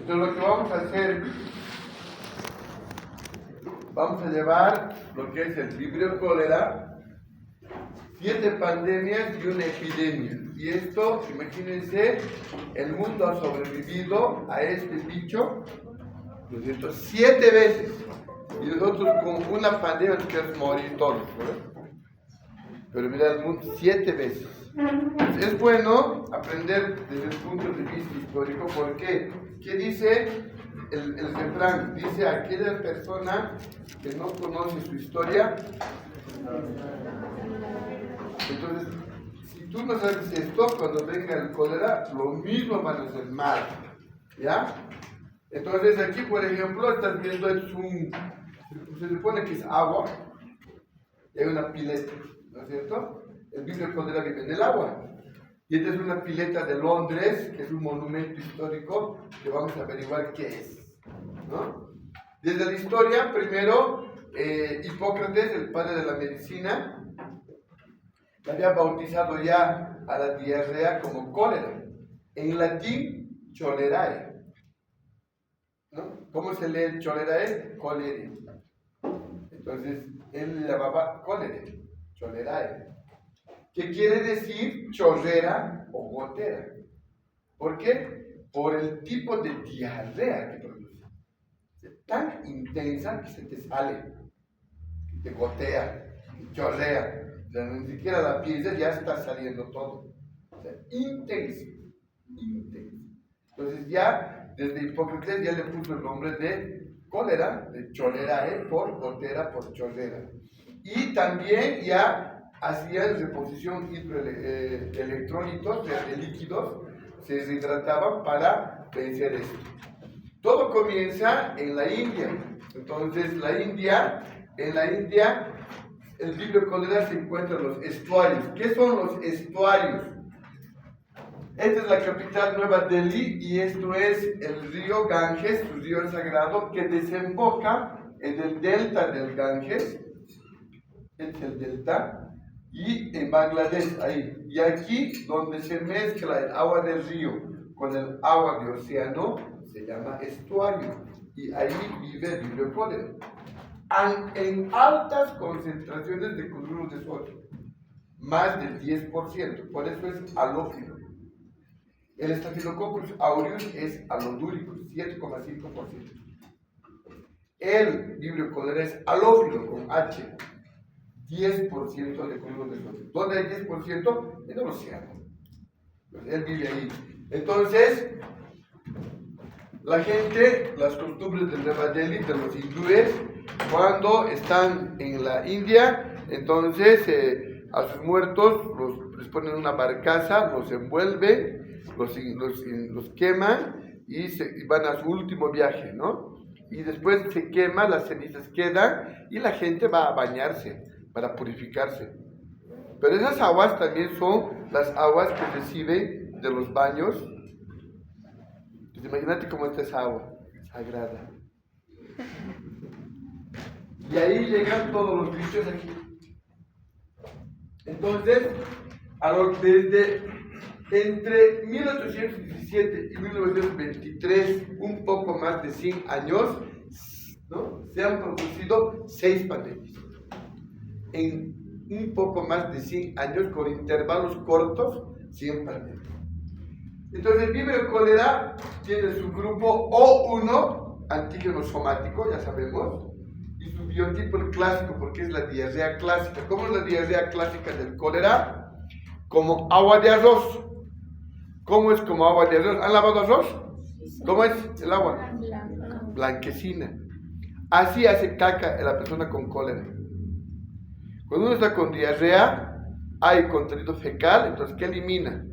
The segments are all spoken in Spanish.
Entonces lo que vamos a hacer, vamos a llevar lo que es el vibrio cólera, 7 pandemias y una epidemia. Y esto, imagínense, el mundo ha sobrevivido a este bicho, ¿no es cierto?, 7 veces. Y nosotros con una pandemia nos queremos morir todos, ¿no? Pero mira el mundo 7 veces. Entonces, es bueno aprender desde el punto de vista histórico. ¿Por qué? ¿Qué dice el refrán? Dice: aquella persona que no conoce su historia. Entonces, si tú no sabes esto, cuando venga el cólera, lo mismo van a hacer mal, ¿ya? Entonces aquí, por ejemplo, estás viendo, es se supone que es agua, y hay una pileta, ¿no es cierto? El vibrio cólera vive en el agua. Y esta es una pileta de Londres, que es un monumento histórico que vamos a averiguar qué es, ¿no? Desde la historia, primero, Hipócrates, el padre de la medicina, había bautizado ya a la diarrea como cólera. En latín, cholerae, ¿no? ¿Cómo se lee el cholerae? Cólera. Entonces, él le llamaba cólera, cholerae, que quiere decir chorrera o gotera. ¿Por qué? Por el tipo de diarrea que produce. Es tan intensa que se te sale, que te gotea, que chorrea. O sea, ni siquiera la pieza ya está saliendo todo. O sea, intenso, intenso. Entonces ya, desde Hipócrates ya le puso el nombre de cólera, de cholerae, por gotera, por chorrera. Y también ya hacía reposición de electrolitos, de líquidos, se rehidrataban para vencer esto. Todo comienza en la India. Entonces, en la India, el vibrio cólera se encuentra en los estuarios. ¿Qué son los estuarios? Esta es la capital, Nueva Delhi, y esto es el río Ganges, su río sagrado, que desemboca en el delta del Ganges. Este es el delta. Y en Bangladesh, ahí. Y aquí, donde se mezcla el agua del río con el agua de océano, se llama estuario. Y ahí vive el vibrio cólera. En altas concentraciones de cloruro de sodio, más del 10%, por eso es halófilo. El Staphylococcus aureus es halodúrico, 7,5%. El vibrio cólera es halófilo, con H, 10% de cloruro de sodio. ¿Dónde hay 10%? En el océano. Pues él vive ahí. Entonces, la gente, las costumbres de Nueva Delhi, de los hindúes, cuando están en la India, entonces a sus muertos les ponen una barcaza, los envuelven, los queman y van a su último viaje, ¿no? Y después se quema, las cenizas quedan y la gente va a bañarse para purificarse. Pero esas aguas también son las aguas que reciben de los baños. Pues imagínate cómo esta es agua sagrada. Y ahí llegan todos los bichos aquí. Entonces, desde entre 1817 y 1923, un poco más de 100 años, ¿no?, se han producido 6 pandemias. En un poco más de 100 años, con intervalos cortos, 100 pandemias. Entonces, el vibrio cólera tiene su grupo O1, antígeno somático, ya sabemos, y su biotipo el clásico, porque es la diarrea clásica. ¿Cómo es la diarrea clásica del cólera? Como agua de arroz. ¿Cómo es como agua de arroz? ¿Han lavado arroz? ¿Cómo es el agua? Blanquecina. Así hace caca la persona con cólera. Cuando uno está con diarrea, hay contenido fecal, entonces ¿qué elimina?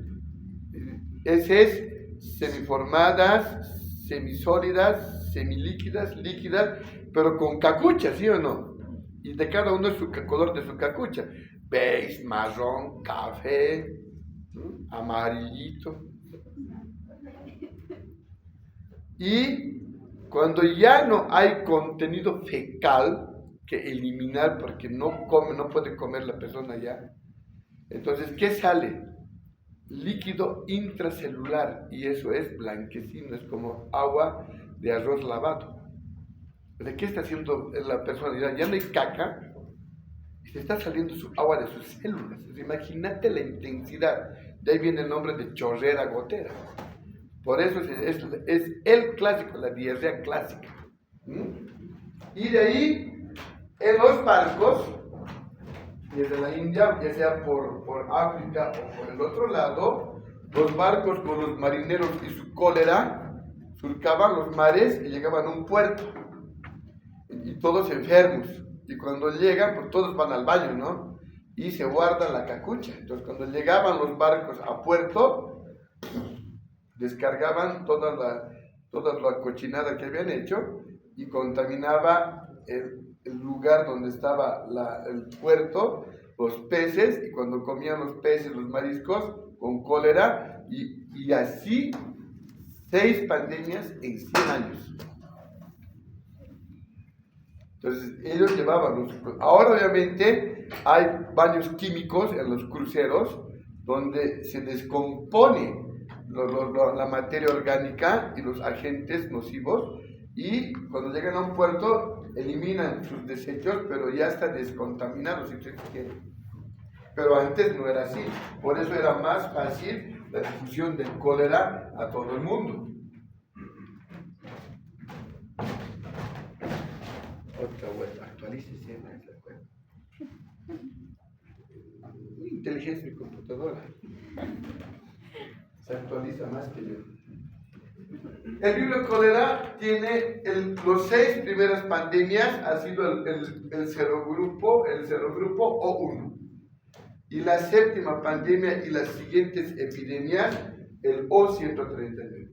Ese es semiformadas, semisólidas, semilíquidas, líquidas, pero con cacucha, ¿sí o no? Y de cada uno es su color de su cacucha. Beige, marrón, café, amarillito. Y cuando ya no hay contenido fecal que eliminar porque no puede comer la persona ya, entonces, ¿qué sale? líquido intracelular, y eso es blanquecino, es como agua de arroz lavado. ¿De qué está haciendo la persona? Ya no hay caca, y se está saliendo su agua de sus células. Imagínate la intensidad. De ahí viene el nombre de chorrera gotera. Por eso es el clásico, la diarrea clásica. Y de ahí, en los barcos, desde la India, ya sea por África o por el otro lado, los barcos con los marineros y su cólera surcaban los mares y llegaban a un puerto. Y todos enfermos. Y cuando llegan, pues todos van al baño, ¿no? Y se guardan la cacucha. Entonces, cuando llegaban los barcos a puerto, descargaban toda la cochinada que habían hecho y contaminaba el lugar donde estaba el puerto, los peces, y cuando comían los peces, los mariscos, con cólera, y así 6 pandemias en 100 años. Entonces, ellos llevaban Ahora, obviamente, hay baños químicos en los cruceros donde se descompone la materia orgánica y los agentes nocivos, y cuando llegan a un puerto eliminan sus desechos, pero ya está descontaminado, si ustedes quieren. Pero antes no era así, por eso era más fácil la difusión del cólera a todo el mundo. Otra web, actualícese, ¿no? Muy inteligente mi computadora. Se actualiza más que yo. El virus cólera tiene los 6 primeras pandemias, ha sido el serogrupo O1. Y la 7ª pandemia y las siguientes epidemias, el O139.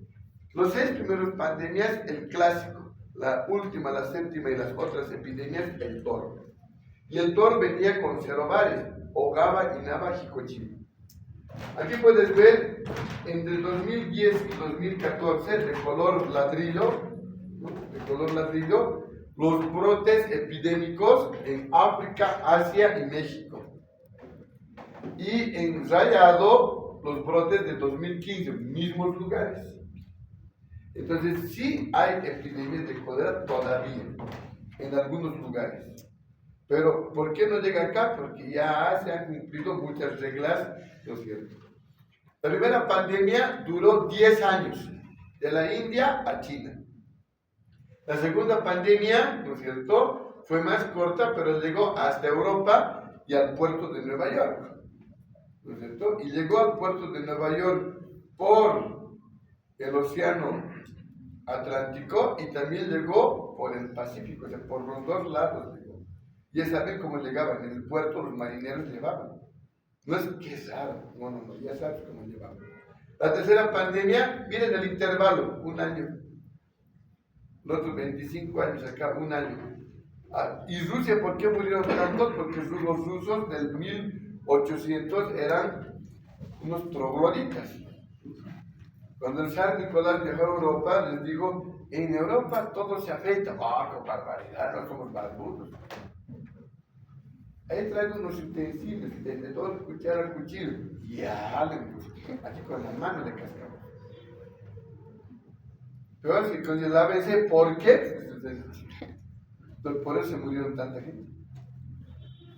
Los 6 primeros pandemias, el clásico. La última, la 7ª y las otras epidemias, el TOR. Y el TOR venía con cerobares, Ogaba, Inaba, Jicochima. Aquí puedes ver, entre 2010 y 2014, de color ladrillo, los brotes epidémicos en África, Asia y México. Y en rayado, los brotes de 2015, mismos lugares. Entonces, sí hay epidemias de cólera todavía, en algunos lugares. Pero, ¿por qué no llega acá? Porque ya se han cumplido muchas reglas, ¿no es cierto? La primera pandemia duró 10 años, de la India a China. La segunda pandemia, ¿no es cierto?, fue más corta, pero llegó hasta Europa y al puerto de Nueva York, ¿no es cierto? Y llegó al puerto de Nueva York por el océano Atlántico y también llegó por el Pacífico, o sea, por los dos lados llegó. Ya saben cómo llegaban, en el puerto los marineros llevaban. No es que es raro, no, ya sabes cómo llevaban. La tercera pandemia viene del intervalo, 1 año. Los otros 25 años acá, 1 año. ¿Y Rusia por qué murieron tantos? Porque los rusos del 1800 eran unos trogloditas. Cuando el zar Nicolás viajó a Europa, les dijo, en Europa todo se afecta. ¡Ah, qué barbaridad! No somos barbudos. Ahí traigo unos utensilios, tenedor, cuchara, cuchillo. Ya, aquí con la mano le cascamos. Pero si con el ABC, ¿por qué? Entonces, por eso se murieron tanta gente.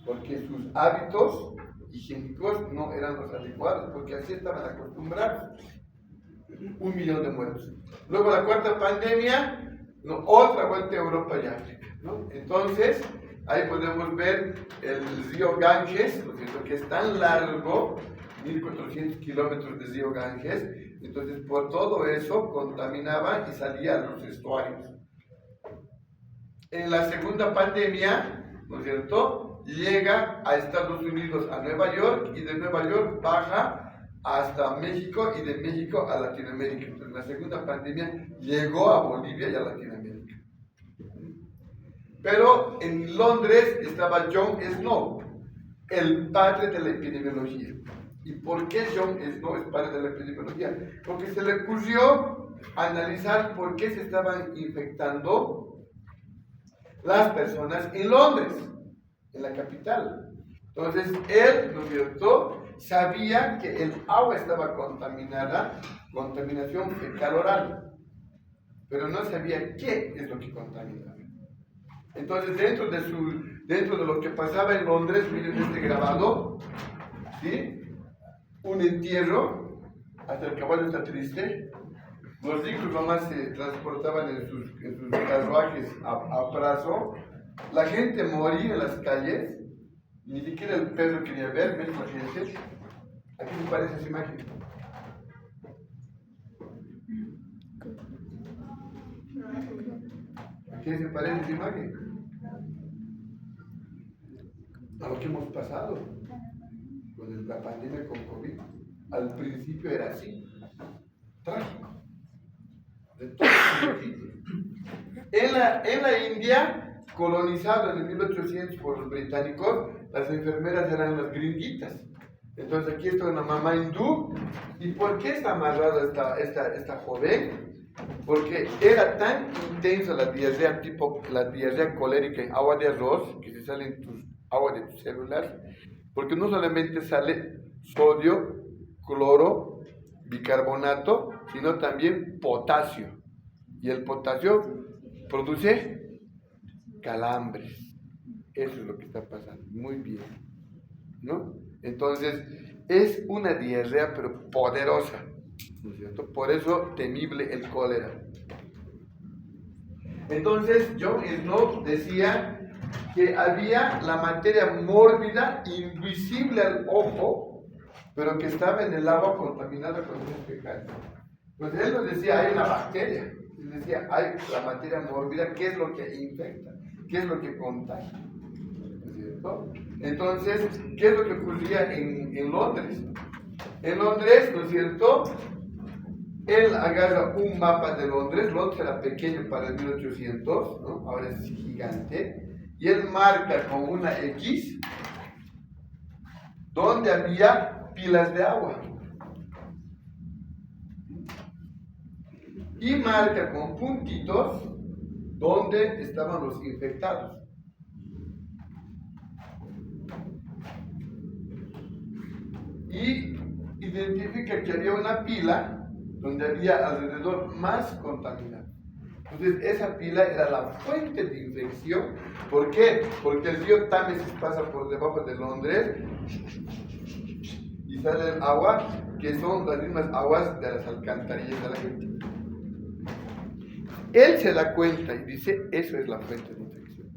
Porque sus hábitos higiénicos no eran los adecuados, porque así estaban acostumbrados. 1 millón de muertos. Luego la 4ª pandemia, otra vuelta a Europa y África, ¿no? Entonces, ahí podemos ver el río Ganges, ¿no es cierto?, que es tan largo, 1400 kilómetros de río Ganges. Entonces, por todo eso contaminaba y salía a los estuarios. En la segunda pandemia, ¿no es cierto?, llega a Estados Unidos, a Nueva York, y de Nueva York baja hasta México, y de México a Latinoamérica. Entonces, la segunda pandemia llegó a Bolivia y a Latinoamérica. Pero en Londres estaba John Snow, el padre de la epidemiología. ¿Y por qué John Snow es padre de la epidemiología? Porque se le ocurrió analizar por qué se estaban infectando las personas en Londres, en la capital. Entonces, él, ¿no es cierto?, sabía que el agua estaba contaminada, contaminación fecal oral, pero no sabía qué es lo que contaminaba. Entonces, dentro de lo que pasaba en Londres, miren este grabado, ¿sí? Un entierro, hasta el caballo está triste. Los ricos nomás se transportaban en sus carruajes a plazo. La gente moría en las calles, ni siquiera el perro quería ver, ven la gente. ¿A qué se parece esa imagen? ¿A qué se parece esa imagen? A lo que hemos pasado con la pandemia con COVID. Al principio era así, trágico. De todo en la India, colonizada en el 1800 por los británicos, las enfermeras eran las gringuitas. Entonces aquí está una mamá hindú. ¿Y por qué está amarrada esta joven? Porque era tan intensa la diarrea colérica en agua de arroz, que se sale en agua de tus células, porque no solamente sale sodio, cloro, bicarbonato, sino también potasio. Y el potasio produce calambres. Eso es lo que está pasando. Muy bien, ¿no? Entonces, es una diarrea, pero poderosa, ¿no es cierto? Por eso, temible el cólera. Entonces, John Snow decía que había la materia mórbida, invisible al ojo, pero que estaba en el agua contaminada con el fecal. Pues él nos decía, hay una bacteria. Él decía, hay la materia mórbida, ¿qué es lo que infecta? ¿Qué es lo que contagia? ¿No es cierto? Entonces, ¿qué es lo que ocurría en Londres? En Londres, ¿no es cierto? Él agarra un mapa de Londres. Londres era pequeño para el 1800, ¿no? Ahora es gigante, y él marca con una X donde había pilas de agua, y marca con puntitos donde estaban los infectados. Y identifica que había una pila donde había alrededor más contaminados. Entonces, esa pila era la fuente de infección. ¿Por qué? Porque el río Támesis pasa por debajo de Londres y sale el agua, que son las mismas aguas de las alcantarillas de la gente. Él se da cuenta y dice, eso es la fuente de infección.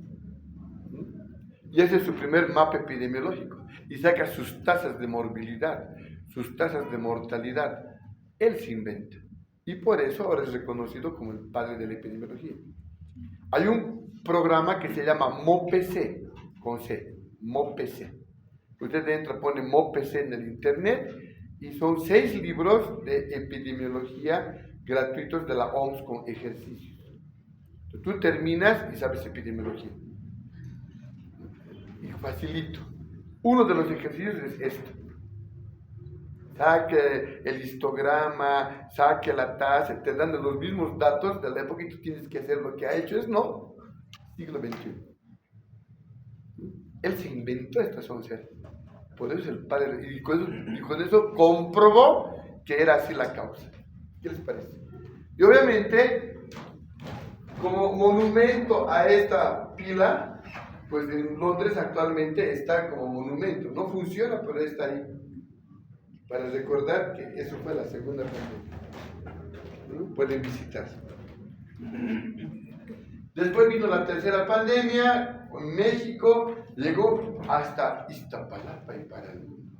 Y ese es su primer mapa epidemiológico. Y saca sus tasas de morbilidad, sus tasas de mortalidad. Él se inventa. Y por eso ahora es reconocido como el padre de la epidemiología. Hay un programa que se llama MOPC, con C, MOPC. Usted entra, pone MOPC en el internet y son 6 libros de epidemiología gratuitos de la OMS con ejercicios. Entonces, tú terminas y sabes epidemiología. Y facilito. Uno de los ejercicios es esto. Saque el histograma, saque la tasa, te dan los mismos datos de la época y tú tienes que hacer lo que ha hecho. Es no, siglo XXI. Él se inventó esta soncería. Por eso es el padre, y con eso comprobó que era así la causa. ¿Qué les parece? Y obviamente, como monumento a esta pila, pues en Londres actualmente está como monumento. No funciona, pero está ahí. Para recordar que eso fue la segunda pandemia. ¿No? Pueden visitar. Después vino la tercera pandemia en México, llegó hasta Iztapalapa y para el mundo.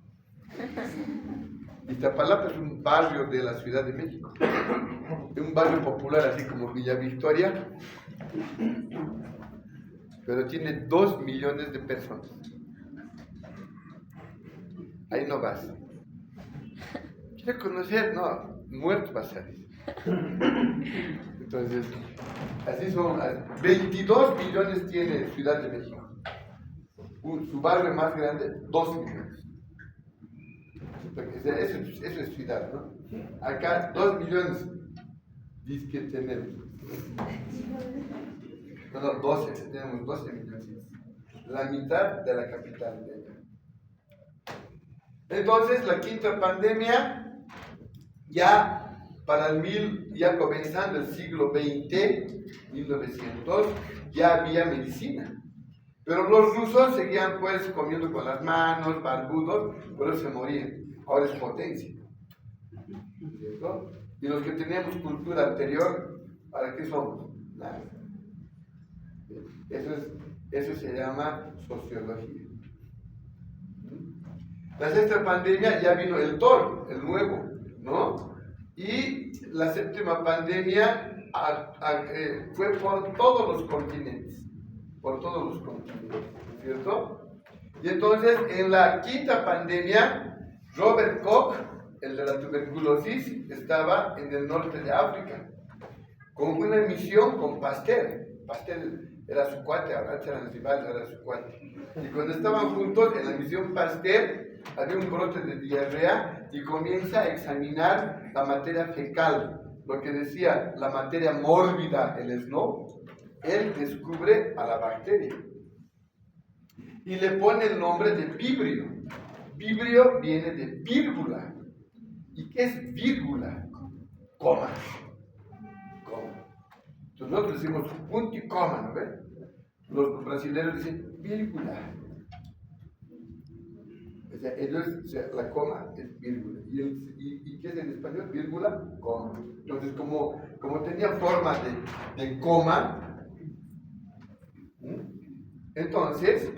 Iztapalapa es un barrio de la Ciudad de México, es un barrio popular así como Villa Victoria, pero tiene 2 millones de personas. Ahí no vas. ¿Quieres conocer? No, muerto vas a ver. Entonces, así son. 22 millones tiene Ciudad de México. Su barrio más grande, 12 millones. Eso es ciudad, ¿no? Acá 2 millones dice que tenemos. No, 12, tenemos 12 millones. La mitad de la capital de ella. Entonces, la quinta pandemia, ya ya comenzando el siglo XX, 1900, ya había medicina. Pero los rusos seguían pues comiendo con las manos, barbudos, por eso se morían. Ahora es potencia. ¿Cierto? Y los que teníamos cultura anterior, ¿para qué somos? Nada. Eso se llama sociología. La sexta pandemia ya vino el toro, el nuevo, ¿no? Y la séptima pandemia fue por todos los continentes, ¿cierto? Y entonces en la quinta pandemia, Robert Koch, el de la tuberculosis, estaba en el norte de África, con una misión con Pasteur. Pasteur era su cuate, ahora eran rivales, era su cuate. Y cuando estaban juntos en la misión Pasteur, había un brote de diarrea y comienza a examinar la materia fecal, lo que decía la materia mórbida, el snow. Él descubre a la bacteria y le pone el nombre de vibrio. Vibrio viene de vírgula. ¿Y qué es vírgula? Coma. Entonces nosotros decimos punto y coma, ¿no ves? Los brasileños dicen vírgula. O sea, la coma es vírgula. ¿Y qué es en español? Vírgula, coma. Entonces, como tenía forma de coma, entonces,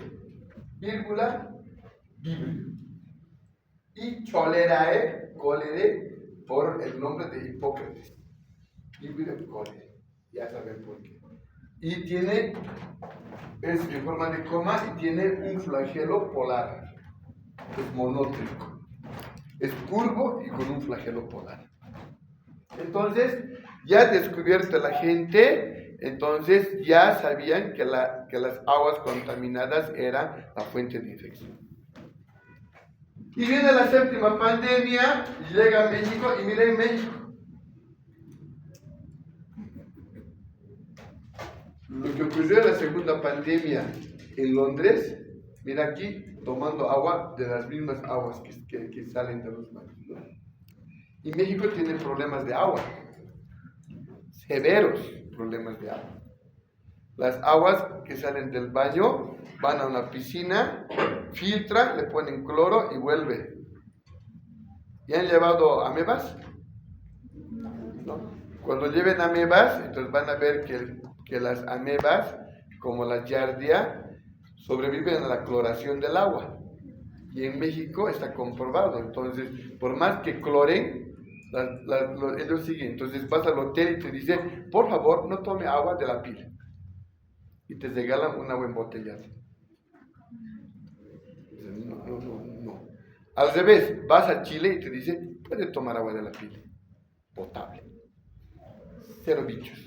vírgula, vibrio. Y cholerae, cólere, por el nombre de Hipócrates. Vibrio, cólere. Ya saben por qué. Y es en forma de coma y tiene un flagelo polar. Es monótrico. Es curvo y con un flagelo polar. Entonces, ya descubierta la gente, entonces ya sabían que las aguas contaminadas eran la fuente de infección. Y viene la séptima pandemia, llega a México, y miren México. Lo que ocurrió en la segunda pandemia en Londres, mira aquí, tomando agua de las mismas aguas que salen de los mares, ¿no? Y México tiene problemas de agua, severos problemas de agua. Las aguas que salen del baño van a una piscina, filtran, le ponen cloro y vuelve. ¿Y han llevado amebas? No. Cuando lleven amebas, entonces van a ver que las amebas, como la giardia, sobreviven a la cloración del agua. Y en México está comprobado. Entonces, por más que cloren, ellos siguen. Entonces vas al hotel y te dicen, por favor, no tome agua de la pila. Y te regalan un agua embotellada. No. Al revés, vas a Chile y te dicen, puede tomar agua de la pila. Potable. Cero bichos.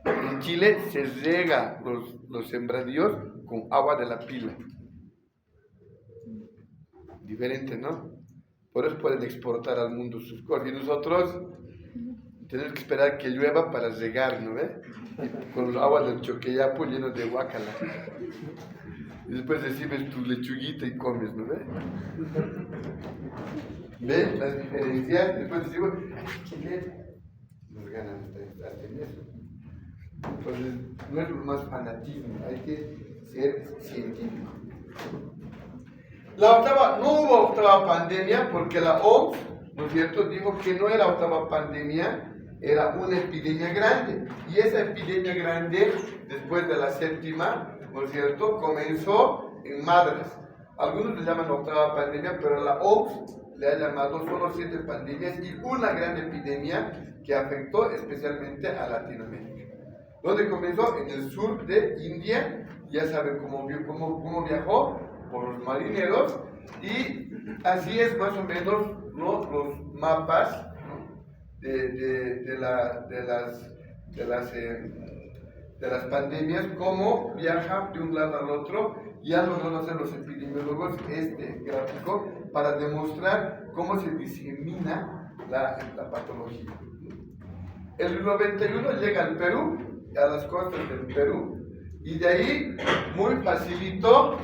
En Chile se riega los sembradíos con agua de la pila. Diferente, ¿no? Por eso pueden exportar al mundo sus cosas. Y nosotros tenemos que esperar que llueva para regar, ¿no ves? Con los aguas del Choqueyapo llenos de guácala. Y después recibes tu lechuguita y comes, ¿no ves? ¿Ven las diferencias? Después decimos, nos ganan hasta en eso. Entonces, no es más fanatismo, hay que ser científico. No hubo octava pandemia porque la OMS, ¿no es cierto?, dijo que no era octava pandemia, era una epidemia grande. Y esa epidemia grande, después de la séptima, ¿no es cierto?, comenzó en Madras. Algunos le llaman octava pandemia, pero la OMS le ha llamado solo 7 pandemias y una gran epidemia que afectó especialmente a Latinoamérica. ¿Dónde comenzó? En el sur de India. Ya saben cómo viajó, por los marineros, y así es más o menos, ¿no?, los mapas, ¿no?, de las pandemias, cómo viaja de un lado al otro. Ya nos van a hacer los epidemiólogos este gráfico para demostrar cómo se disemina la patología. El 91 llega al Perú, a las costas del Perú, y de ahí, muy facilito,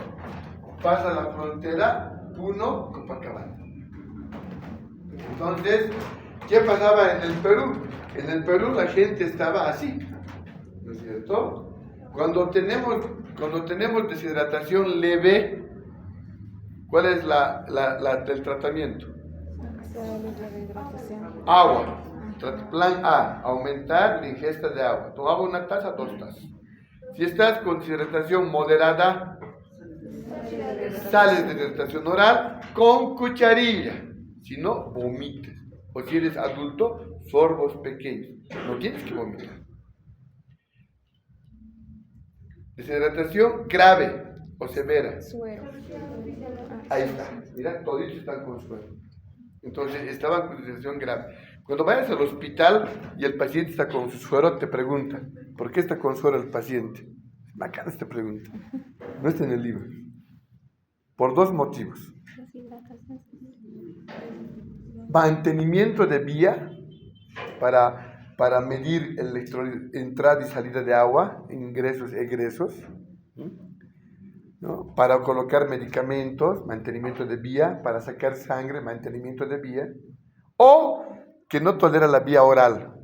pasa la frontera Puno, Copacabana. Entonces, ¿qué pasaba en el Perú? En el Perú la gente estaba así, ¿no es cierto? Cuando tenemos deshidratación leve, ¿cuál es el tratamiento? Agua. Plan A, aumentar la ingesta de agua. Tomaba 1 taza, 2 tazas. Si estás con deshidratación moderada, sales de hidratación oral con cucharilla. Si no, vomites. O si eres adulto, sorbos pequeños. No tienes que vomitar. Deshidratación grave o severa. Suero. Ahí está. Mira, toditos están con suero. Entonces, estaban con deshidratación grave. Cuando vayas al hospital y el paciente está con su suero, te preguntan, ¿por qué está con suero el paciente? Bacana esta pregunta. No está en el libro. Por 2 motivos. Mantenimiento de vía para medir el entrada y salida de agua, ingresos, egresos, ¿no? Para colocar medicamentos, mantenimiento de vía, para sacar sangre, mantenimiento de vía, o que no tolera la vía oral.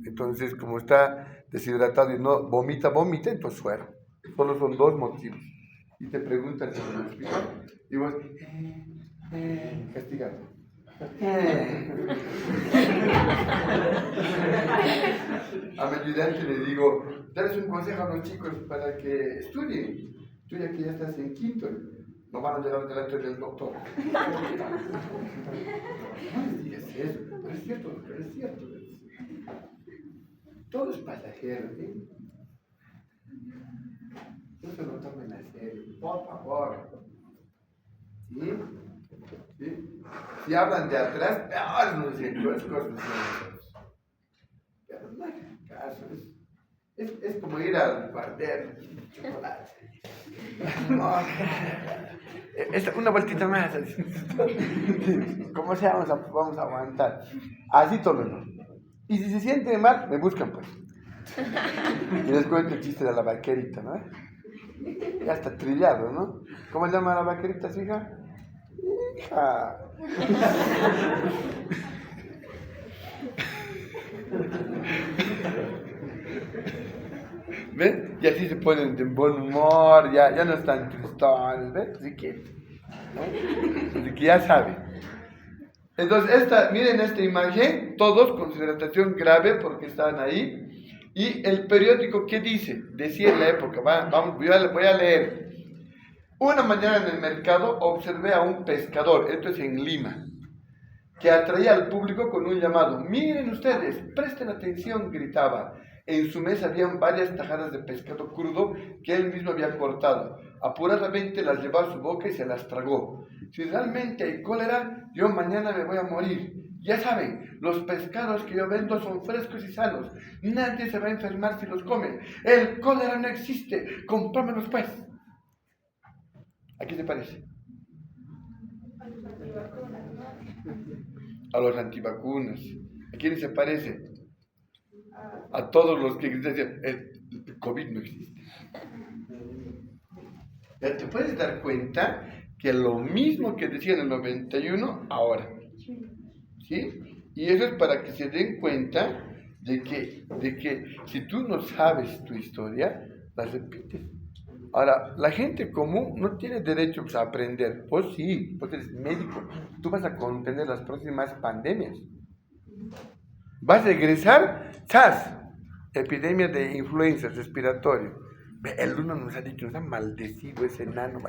Entonces, como está deshidratado y no vomita, entonces suero. Solo son 2 motivos. Y te preguntan si en el hospital, y vos, castigado. A mi ayudante le digo, dales un consejo a los chicos para que estudien. Tú ya que ya estás en quinto, no van a llegar delante del doctor. No les digas eso, pero es cierto, es cierto. Todo es pasajero, ¿sí? No se lo tomen a serio, por favor. ¿Sí? ¿Sí? Si hablan de atrás, peor no sé, no es cosa de pero no hagan caso, es como ir al bardero, chocolate. No, una vueltita más. ¿Cómo sea? Vamos a aguantar. Así tómenlo. Y si se sienten mal, me buscan pues. Y les cuento el chiste de la vaquerita, ¿no? Ya está trillado, ¿no? ¿Cómo se llama la vaquerita, su hija? Hija. ¿Ven? Y así se ponen de buen humor, ya no están tristones, ¿ven? Así que, ¿no? Así que ya saben. Entonces, miren esta imagen, todos con deshidratación grave porque estaban ahí. Y el periódico, ¿qué dice? Decía en la época, voy a leer. Una mañana en el mercado observé a un pescador, esto es en Lima, que atraía al público con un llamado. Miren ustedes, presten atención, gritaba. En su mesa habían varias tajadas de pescado crudo que él mismo había cortado. Apuradamente las llevó a su boca y se las tragó. Si realmente hay cólera, yo mañana me voy a morir. Ya saben, los pescados que yo vendo son frescos y sanos. Nadie se va a enfermar si los come. El cólera no existe. Comprámelos pues. ¿A qué te parece? A los antivacunas. ¿A quiénes se parece? A todos los que dicen, el COVID no existe. Ya te puedes dar cuenta que lo mismo que decía en el 91, ahora. ¿Sí? Y eso es para que se den cuenta de que si tú no sabes tu historia, la repites. Ahora, la gente común no tiene derecho a aprender. Pues sí, pues eres médico. Tú vas a contener las próximas pandemias. Vas a egresar, ¡zas! Epidemia de influenza respiratorio. El uno nos ha dicho, nos ha maldecido ese enano.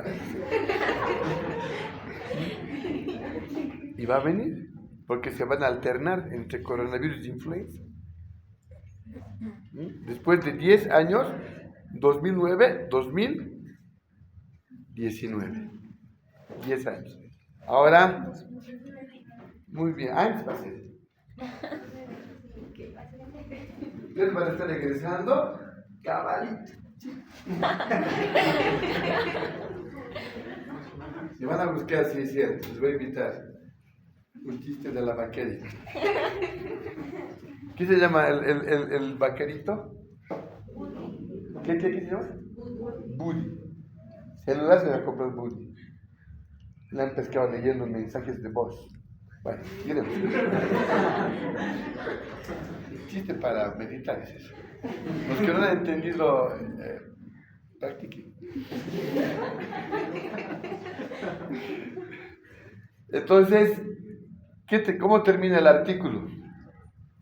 Y va a venir, porque se van a alternar entre coronavirus y influenza. Después de 10 años, 2009, 2019. 10 años. Ahora, muy bien, antes va a ser. Ustedes van a estar egresando cabalito. Y van a buscar, si es cierto, les voy a invitar un chiste de la vaquerita. ¿Qué se llama el vaquerito? ¿Qué se llama? Buddy. Celular se va a comprar Buddy. La han pescado leyendo mensajes de voz. Bueno, miren. El chiste para meditar es eso. Los que no han entendido, practiquen. Entonces, ¿cómo termina el artículo?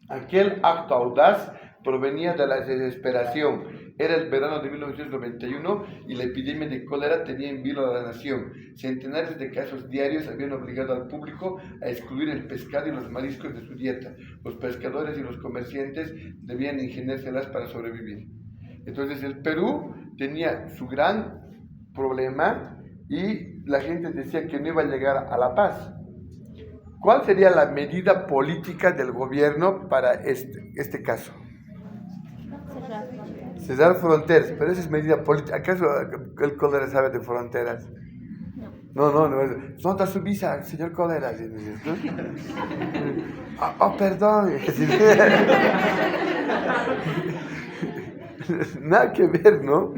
Aquel acto audaz provenía de la desesperación. Era el verano de 1991 y la epidemia de cólera tenía en vilo a la nación. Centenares de casos diarios habían obligado al público a excluir el pescado y los mariscos de su dieta. Los pescadores y los comerciantes debían ingeniárselas para sobrevivir. Entonces el Perú tenía su gran problema y la gente decía que no iba a llegar a la paz. ¿Cuál sería la medida política del gobierno para este caso? Cerrar fronteras, pero esa es medida política. ¿Acaso el cólera sabe de fronteras? No. ¿Dónde está su visa, señor cólera? ¿No? Perdón. Nada que ver, ¿no?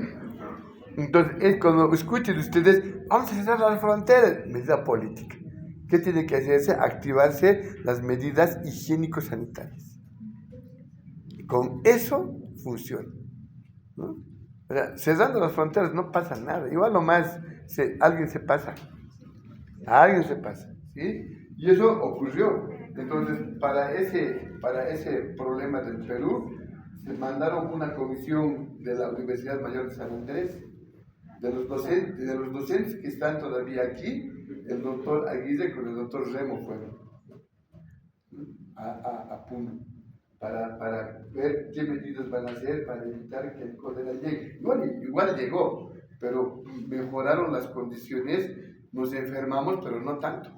Entonces, cuando escuchen ustedes, vamos a cerrar las fronteras, medida política. ¿Qué tiene que hacerse? Activarse las medidas higiénico-sanitarias. Con eso funciona, ¿no? O sea, cerrando las fronteras no pasa nada. Igual nomás alguien se pasa. ¿Sí? Y eso ocurrió. Entonces, para ese problema del Perú, se mandaron una comisión de la Universidad Mayor de San Andrés, de los docentes que están todavía aquí, el doctor Aguirre con el doctor Remo fueron a Puno para ver qué medidas van a hacer para evitar que el cólera llegue. Igual llegó, pero mejoraron las condiciones, nos enfermamos, pero no tanto.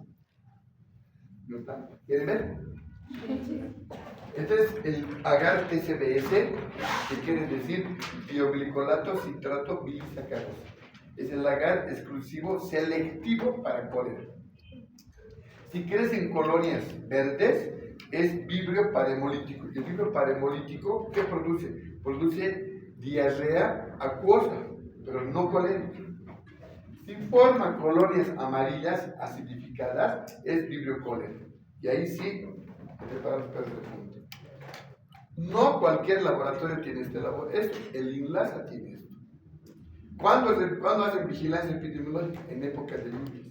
¿Quieren ver? Este es el agar TCBS, que quiere decir dioglicolato citrato bilisacarosa. Es el agar exclusivo selectivo para cólera. Si crece en colonias verdes, es vibrio parahemolítico. ¿Y el vibrio parahemolítico qué produce? Produce diarrea acuosa, pero no colérica. Si forma colonias amarillas acidificadas, es vibrio cólera. Y ahí sí, prepara los perros de punta. No cualquier laboratorio tiene este laboratorio. El INLASA tiene esto. ¿Cuándo hacen vigilancia epidemiológica? En épocas de lluvias.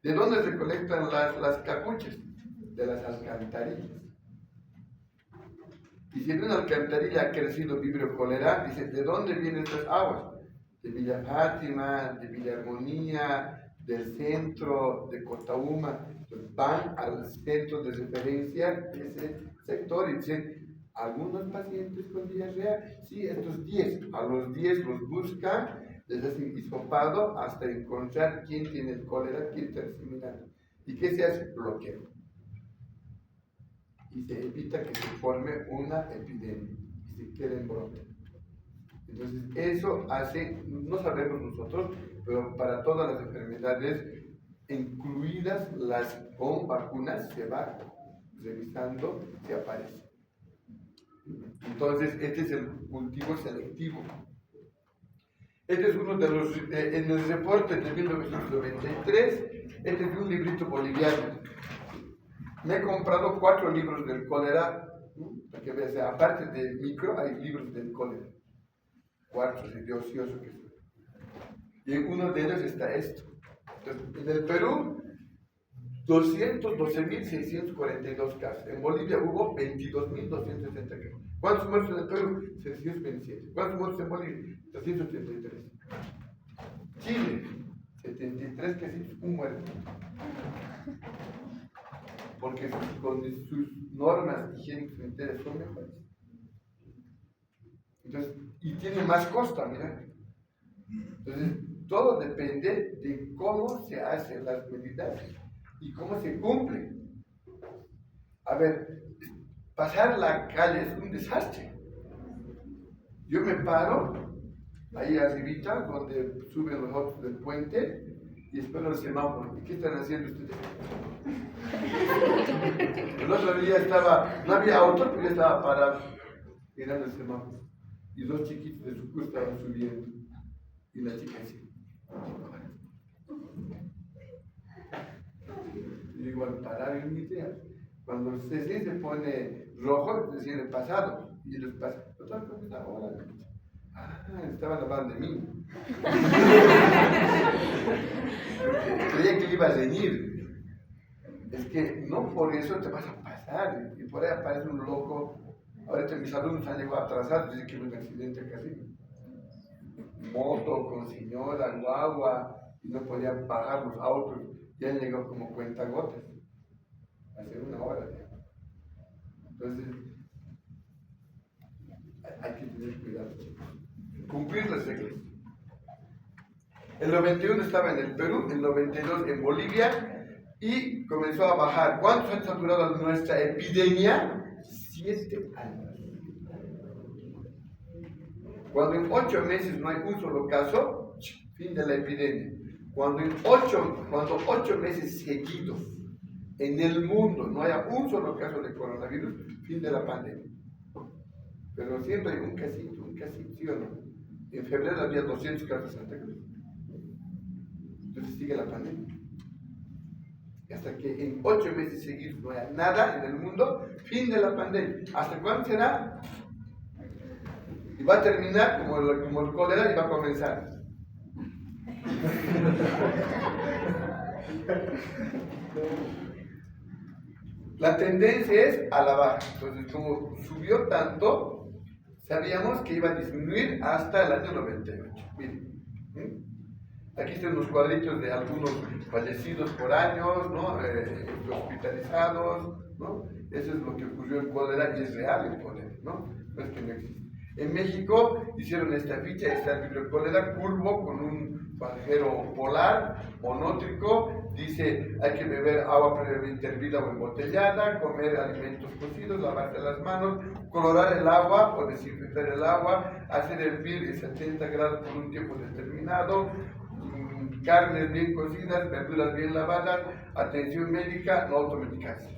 ¿De dónde se colectan las capuchas? De las alcantarillas. Y si en una alcantarilla ha crecido vibrio cólera, dice, ¿de dónde vienen estas aguas? De Villa Fátima, de Villa Armonía, del centro, de Cotaúma. Entonces van al centro de referencia de ese sector y dicen, algunos pacientes con diarrea, sí, estos 10, a los 10 los buscan, les hacen hisopado hasta encontrar quién tiene el cólera, quién está diseminando. ¿Y qué se hace? Bloqueo. Y se evita que se forme una epidemia y se quede en brote. Entonces, eso hace, no sabemos nosotros, pero para todas las enfermedades, incluidas las con vacunas, se va revisando si aparece. Entonces, este es el cultivo selectivo. Este es uno de los, en el reporte de 1993, este es de un librito boliviano. Me he comprado 4 libros del cólera, para que veas, aparte del micro, hay libros del cólera. 4, de ocioso que soy. Y en uno de ellos está esto. Entonces, en el Perú, 212.642 casos. En Bolivia hubo 22.260 casos. ¿Cuántos muertos en el Perú? 627. ¿Cuántos muertos en Bolivia? 383. Chile, 73 casos, un muerto. Porque sus normas higiénicas sanitarias son mejores. Entonces, y tiene más costo, mira. Entonces, todo depende de cómo se hacen las medidas y cómo se cumplen. A ver, pasar la calle es un desastre. Yo me paro ahí arribita, donde suben los autos del puente, y espero el semáforo. ¿Y qué están haciendo ustedes? El otro día no había auto, pero yo estaba parado mirando el semáforo. Y 2 chiquitos de su curso estaban subiendo. Y la chica así. digo al parar en mi idea, cuando se pone rojo, es decir, el pasado, y les pasa, ¿cómo está ahora? Estaban hablando de mí. Creía que iba a reñir. Es que no por eso te vas a pasar, y por ahí aparece un loco. Ahorita mis alumnos han llegado atrasados, dicen que hubo un accidente casi. Moto con señora, guagua, y no podían bajar los autos, y han llegado como cuentagotas, hace una hora ya. Entonces, hay que tener cuidado, cumplir las reglas. El 91 estaba en el Perú, el 92 en Bolivia, y comenzó a bajar. ¿Cuántos años ha durado nuestra epidemia? 7 años. Cuando en 8 meses no hay un solo caso, fin de la epidemia. Cuando 8 meses seguidos en el mundo no haya un solo caso de coronavirus, fin de la pandemia. Pero siempre hay un casito, ¿sí o no? En febrero había 200 casos en Santa Cruz. Entonces sigue la pandemia. Hasta que en 8 meses seguidos no haya nada en el mundo, fin de la pandemia. ¿Hasta cuándo será? Y va a terminar como el cólera y va a comenzar. La tendencia es a la baja. Entonces, como subió tanto, sabíamos que iba a disminuir hasta el año 98. Miren, aquí están los cuadritos de algunos fallecidos por años, ¿no? Hospitalizados, ¿no? Eso es lo que ocurrió en cólera y es real el cólera, ¿no? No es que no existe. En México hicieron esta ficha, está el libro de cólera, curvo con un bajero polar, monótrico, dice hay que beber agua previamente hervida o embotellada, comer alimentos cocidos, lavarse las manos, colorar el agua o desinfectar el agua, hacer hervir en 70 grados por un tiempo determinado, carnes bien cocidas, verduras bien lavadas, atención médica, no automedicarse.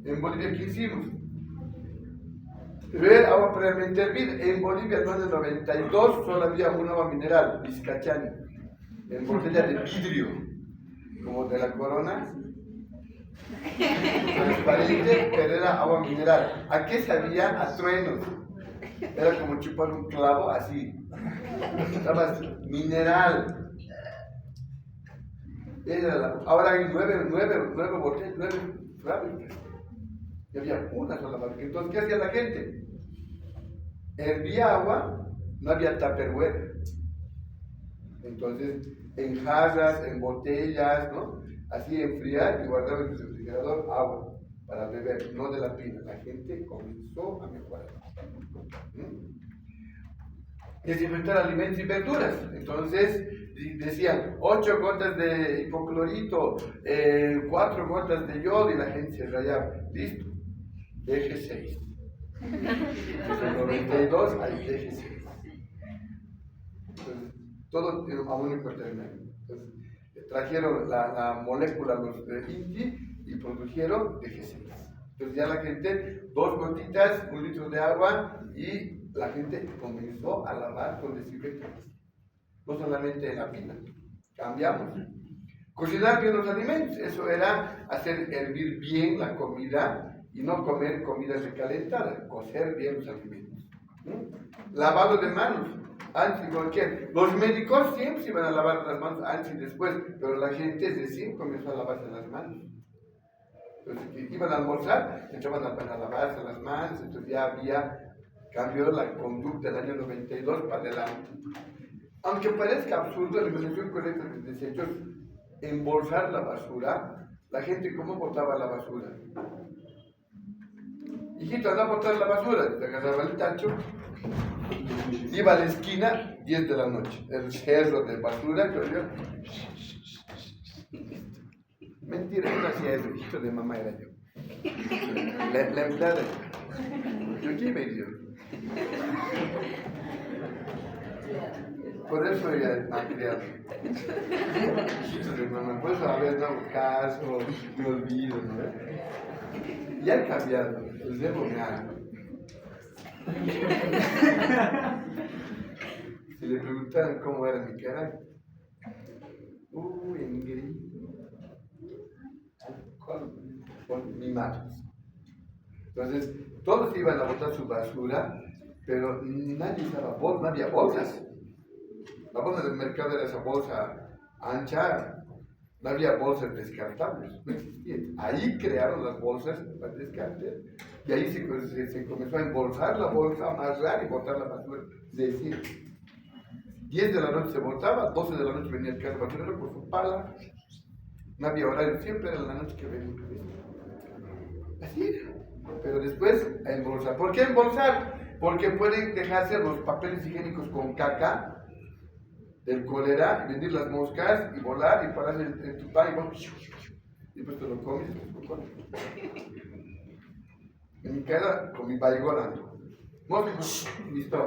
En Bolivia, ¿qué hicimos? Beber agua previamente hervida. En Bolivia, no, en el 92, solo había un agua mineral, Vizcachani, en botella de vidrio, como de la Corona, transparente, pero era agua mineral. ¿A qué sabía? A truenos. Era como chupar un clavo así. Estaba mineral. Ahora hay 9 botellas, 9 fábricas. Y había una sola fábrica. Entonces, ¿qué hacía la gente? Hervía agua, no había tupperware. Entonces, en jarras, en botellas, ¿no? Así enfriar y guardar en el refrigerador agua para beber, no de la pila. La gente comenzó a mejorar. Desinfectar alimentos y verduras. Entonces, decían 8 gotas de hipoclorito, 4 gotas de yodo y la gente se rayaba. Listo. Eje 6. Desde el 92 al eje 6. Entonces, todo a un único término. Entonces, trajeron la molécula los de Inti y produjeron eje 6. Entonces ya la gente, 2 gotitas, 1 litro de agua y la gente comenzó a lavar con desinfectantes. No solamente la pila, cambiamos. Cocinar bien los alimentos, eso era hacer hervir bien la comida y no comer comida recalentadas, cocer bien los alimentos. Lavado de manos, antes y cualquier. Los médicos siempre se iban a lavar las manos antes y después, pero la gente recién comenzó a lavarse las manos. Entonces, iban a almorzar, echaban a lavarse las manos, entonces ya había cambiado la conducta del año 92 para adelante. Aunque parezca absurdo, la organización correcta de desechos, embolsar la basura, la gente ¿cómo botaba la basura? Hijito, anda a botar la basura, te agarraba el tacho, iba a la esquina, 10 de la noche, el cerro de basura, yo, mentira, yo no hacía eso, hijito de mamá era yo. La empleada, yo qué me dio. Por eso ella ha criado. Hijito de mamá, por eso a ver, no hago caso, me olvido, ¿no? Ya han cambiado, les debo algo. Si le preguntaran cómo era mi cara, en gris, con mimados. Entonces, todos iban a botar su basura, pero nadie usaba bolsas, no había bolsas. La bolsa del mercado era esa bolsa ancha, no había bolsas descartables, no existían. Ahí crearon las bolsas para descarte, y ahí se comenzó a embolsar la bolsa, amarrar y botar la basura. Es decir, 10 de la noche se botaba, 12 de la noche venía el carro basurero con su pala, no había horario, siempre era la noche que venía. Así era. Pero después a embolsar. ¿Por qué embolsar? Porque pueden dejarse los papeles higiénicos con caca del cólera, y venir las moscas y volar y pararse en tu pan y vos, y después te lo comes y te lo comes. En mi casa con mi baigona. Moscas, listo.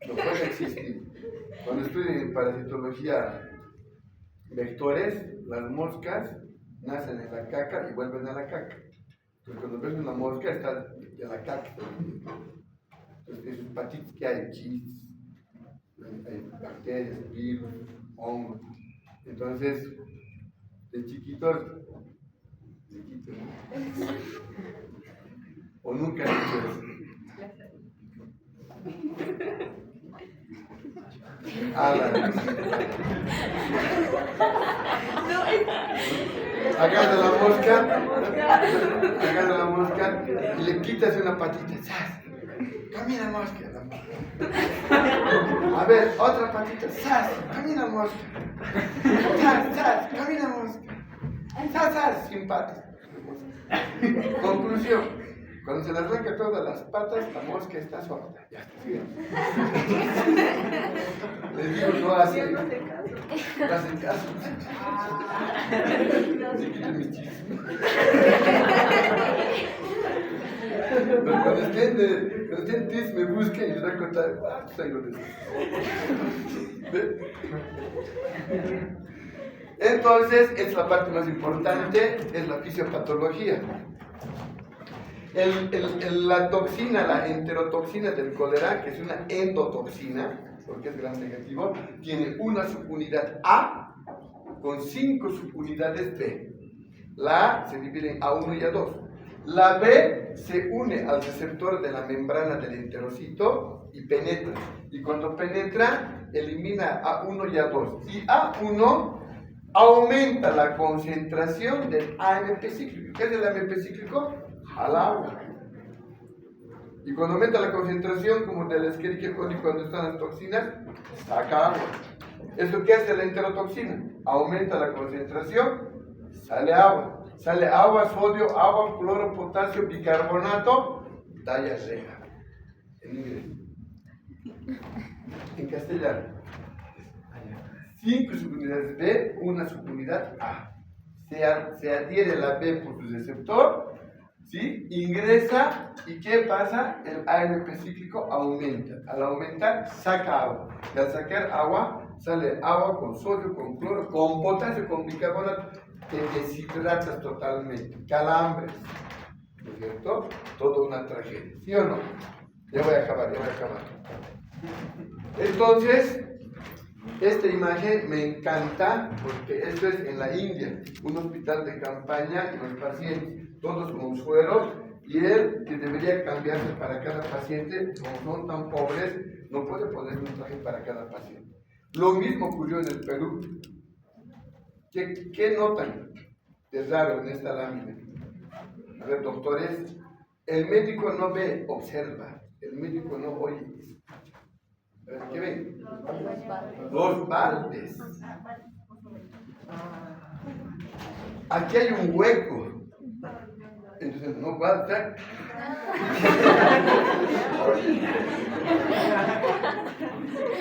No puede existir. Cuando estudié en parasitología vectores, las moscas nacen en la caca y vuelven a la caca. Entonces cuando ves una mosca está en la caca. Entonces esos patitos que hay, chis, hay bacterias, virus, hongos. Entonces, de chiquitos, ¿no? O nunca han hecho eso. Agarra la mosca y le quitas una patita. ¡Sas! Camina mosca, la mosca. A ver, otra patita. ¡Sas! Camina mosca. ¡Sas! ¡Sas! Camina mosca. ¡Sas! ¡Sas! Sin patas. Conclusión. Cuando se le arranca todas las patas, la mosca está sorda. Ya está. Les digo, no hace. No hacen caso. Se quitan mis chistes. Pero cuando estén tristes, me busquen y les voy a contar cuántos tengo de eso. Entonces, es la parte más importante, es la fisiopatología. La toxina, la enterotoxina del cólera, que es una endotoxina, porque es gran negativo, tiene una subunidad A con 5 subunidades B. La A se divide en A1 y A2. La B se une al receptor de la membrana del enterocito y penetra. Y cuando penetra, elimina A1 y A2. Y A1 aumenta la concentración del AMP cíclico. ¿Qué es el AMP cíclico? Al agua. Y cuando aumenta la concentración, como del Escherichia coli cuando están las toxinas, saca agua. ¿Eso qué hace la enterotoxina? Aumenta la concentración, sale agua. Sale agua, sodio, agua, cloro, potasio, bicarbonato, da diarrea. En inglés. En castellano. 5 subunidades B, una subunidad A. Se adhiere la B por su receptor, ¿sí? Ingresa, ¿y qué pasa? El AMP cíclico aumenta. Al aumentar, saca agua. Y al sacar agua, sale agua con sodio, con cloro, con potasio, con bicarbonato. Te deshidratas totalmente. Calambres. ¿No es cierto? Toda una tragedia. ¿Sí o no? Ya voy a acabar. Entonces, esta imagen me encanta porque esto es en la India, un hospital de campaña y los pacientes, todos con sueros, y él que debería cambiarse para cada paciente, como son tan pobres, no puede poner un traje para cada paciente. Lo mismo ocurrió en el Perú. ¿Qué notan de raro en esta lámina? A ver, doctores, el médico no ve, observa, el médico no oye. ¿Qué ven? Dos baldes. Aquí hay un hueco. Entonces no falta.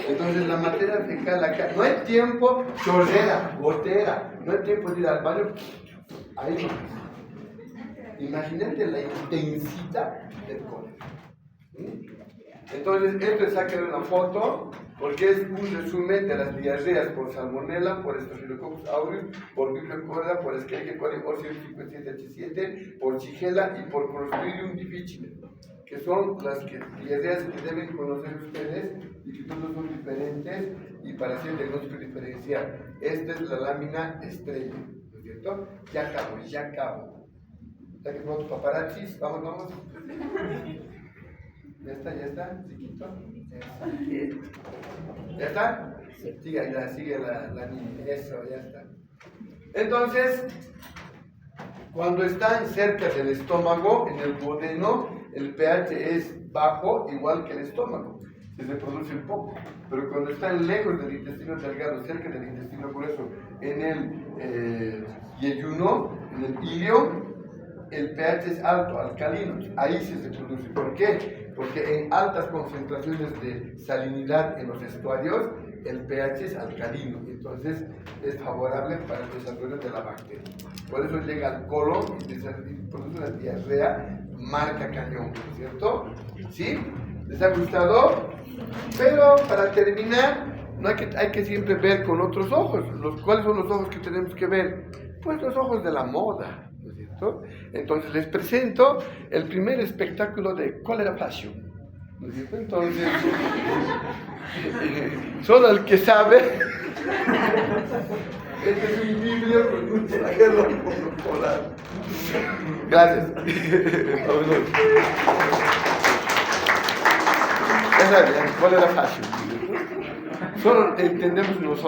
Entonces la materia fecal acá. No hay tiempo, chorrera, gotera. No hay tiempo de ir al baño. Ahí no. Imagínate la intensidad del cólera. Entonces, esto es sacar una foto porque es un resumen de las diarreas por salmonella, por Staphylococcus aureus, por Vibrio cólera, por Escherichia coli, O57H7, por Shigella y por Clostridium difficile, que son las diarreas que deben conocer ustedes y que todos son diferentes y para hacer diagnóstico diferencial. esta es la lámina estrella, ¿no es cierto? Ya acabo. ¿Ya que foto paparazzis? Vamos. Ya está, chiquito. ¿Ya está? Sigue la niña, eso, ya está. Entonces, cuando están cerca del estómago, en el duodeno, el pH es bajo, igual que el estómago. Se reproduce un poco. Pero cuando están lejos del intestino delgado, cerca del intestino grueso, en el yeyuno, en el ilio, el pH es alto, alcalino. Ahí se reproduce. ¿Por qué? Porque en altas concentraciones de salinidad en los estuarios, el pH es alcalino. Entonces, es favorable para el desarrollo de la bacteria. Por eso llega al colon y produce una diarrea marca cañón, ¿cierto? ¿Sí? ¿Les ha gustado? Pero para terminar, hay que siempre ver con otros ojos. ¿Cuáles son los ojos que tenemos que ver? Pues los ojos de la moda, ¿no es cierto? Entonces les presento el primer espectáculo de Cólera Fashion, ¿no es cierto? Entonces, solo el que sabe. Este es un vidrio con un traguero polar. Gracias. Ya saben, ¿cuál es la fashion? Solo entendemos nosotros.